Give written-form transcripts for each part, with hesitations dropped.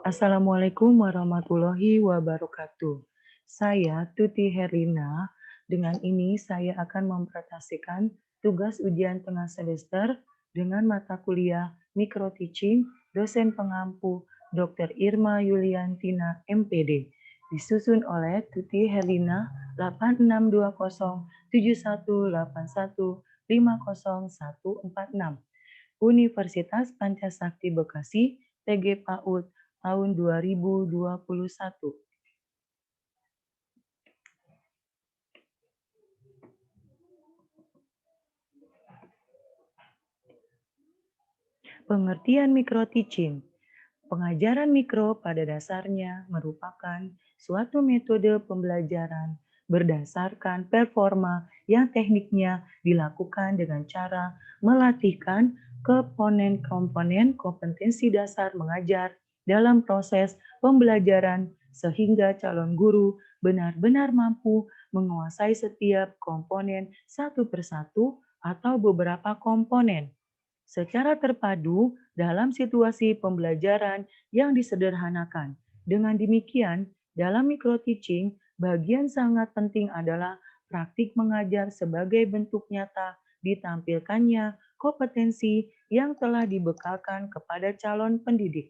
Assalamualaikum warahmatullahi wabarakatuh. Saya Tuti Herlina. Dengan ini saya akan mempresentasikan tugas ujian tengah semester dengan mata kuliah Micro Teaching dosen pengampu Dr. Irma Yuliantina MPD. Disusun oleh Tuti Herlina 86207181504146. Universitas Pancasakti Bekasi, TG PAUD tahun 2021. Pengertian micro teaching. Pengajaran mikro pada dasarnya merupakan suatu metode pembelajaran berdasarkan performa yang tekniknya dilakukan dengan cara melatihkan komponen-komponen kompetensi dasar mengajar dalam proses pembelajaran sehingga calon guru benar-benar mampu menguasai setiap komponen satu persatu atau beberapa komponen secara terpadu dalam situasi pembelajaran yang disederhanakan. Dengan demikian, dalam micro teaching, bagian sangat penting adalah praktik mengajar sebagai bentuk nyata ditampilkannya kompetensi yang telah dibekalkan kepada calon pendidik.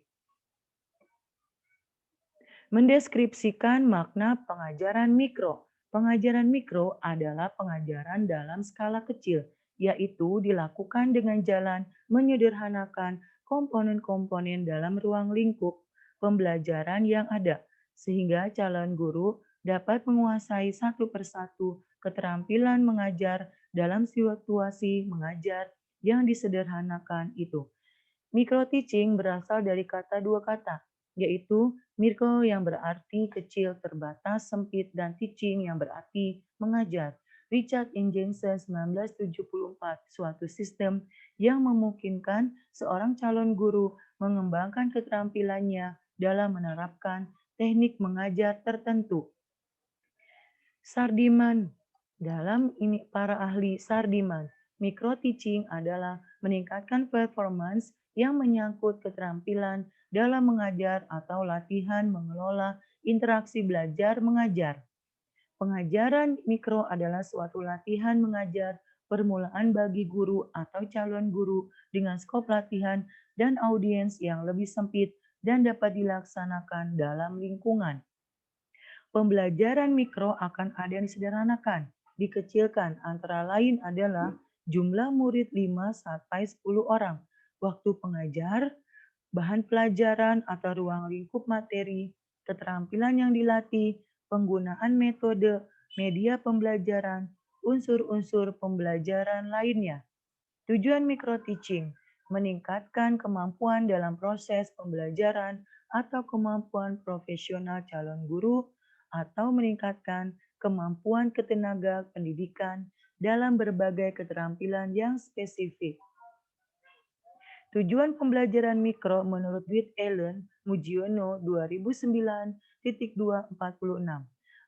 Mendeskripsikan makna pengajaran mikro. Pengajaran mikro adalah pengajaran dalam skala kecil, yaitu dilakukan dengan jalan menyederhanakan komponen-komponen dalam ruang lingkup pembelajaran yang ada, sehingga calon guru dapat menguasai satu persatu keterampilan mengajar dalam situasi mengajar yang disederhanakan itu. Micro teaching berasal dari dua kata, yaitu micro yang berarti kecil, terbatas, sempit, dan teaching yang berarti mengajar. Richard N. Jensen 1974, suatu sistem yang memungkinkan seorang calon guru mengembangkan keterampilannya dalam menerapkan teknik mengajar tertentu. Sardiman. Dalam ini para ahli Sardiman, micro teaching adalah meningkatkan performance yang menyangkut keterampilan dalam mengajar atau latihan mengelola interaksi belajar mengajar. Pengajaran mikro adalah suatu latihan mengajar permulaan bagi guru atau calon guru dengan skop latihan dan audiens yang lebih sempit dan dapat dilaksanakan dalam lingkungan. Pembelajaran mikro akan ada yang disederhanakan, dikecilkan, antara lain adalah jumlah murid 5 sampai 10 orang, waktu pengajar, bahan pelajaran atau ruang lingkup materi, keterampilan yang dilatih, penggunaan metode, media pembelajaran, unsur-unsur pembelajaran lainnya. Tujuan micro teaching, meningkatkan kemampuan dalam proses pembelajaran atau kemampuan profesional calon guru atau meningkatkan kemampuan ketenaga pendidikan dalam berbagai keterampilan yang spesifik. Tujuan pembelajaran mikro menurut Dwight Allen Mujiono 2009.246.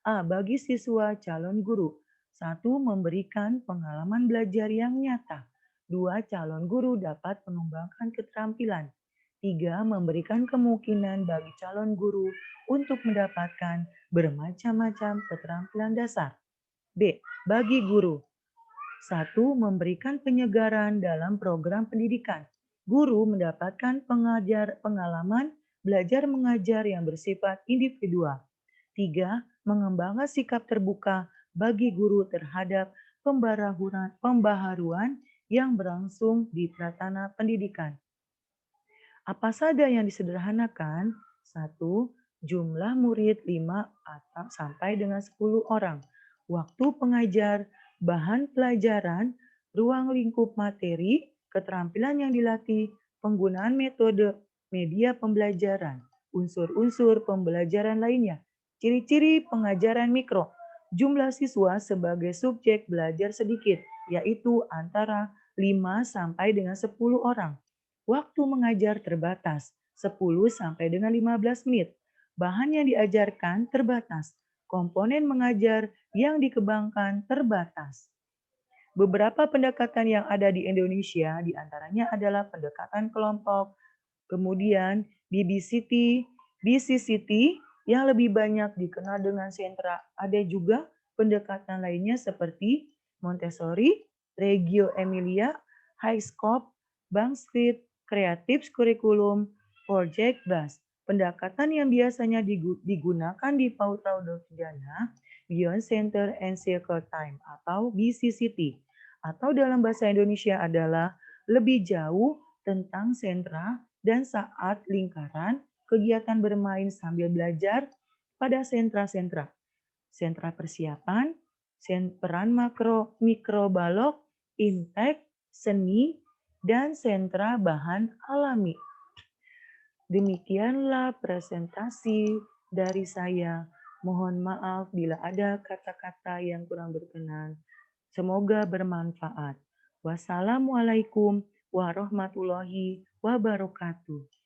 A. Bagi siswa calon guru. 1. Memberikan pengalaman belajar yang nyata. 2. Calon guru dapat mengembangkan keterampilan. 3. Memberikan kemungkinan bagi calon guru untuk mendapatkan bermacam-macam keterampilan dasar. B. Bagi guru. 1. Memberikan penyegaran dalam program pendidikan. Guru mendapatkan pengalaman belajar mengajar yang bersifat individual. 3. Mengembangkan sikap terbuka bagi guru terhadap pembaharuan yang berlangsung di tatanan pendidikan. Apa saja yang disederhanakan? 1. Jumlah murid 5 atau sampai dengan 10 orang. Waktu pengajar, bahan pelajaran, ruang lingkup materi, keterampilan yang dilatih, penggunaan metode, media pembelajaran, unsur-unsur pembelajaran lainnya. Ciri-ciri pengajaran mikro. Jumlah siswa sebagai subjek belajar sedikit, yaitu antara 5 sampai dengan 10 orang. Waktu mengajar terbatas, 10 sampai dengan 15 menit. Bahan yang diajarkan terbatas. Komponen mengajar yang dikembangkan terbatas. Beberapa pendekatan yang ada di Indonesia diantaranya adalah pendekatan kelompok, kemudian BBCT, BCCT yang lebih banyak dikenal dengan sentra. Ada juga pendekatan lainnya seperti Montessori, Reggio Emilia, High Scope, Bank Street, Creative Curriculum, Project BAS. Pendekatan yang biasanya digunakan di PAUD Raudondana, Beyond Center and Circle Time atau BCCT. Atau dalam bahasa Indonesia adalah lebih jauh tentang sentra dan saat lingkaran, kegiatan bermain sambil belajar pada sentra-sentra. Sentra persiapan, peran mikrobalok, impact, seni, dan sentra bahan alami. Demikianlah presentasi dari saya. Mohon maaf bila ada kata-kata yang kurang berkenan. Semoga bermanfaat. Wassalamualaikum warahmatullahi wabarakatuh.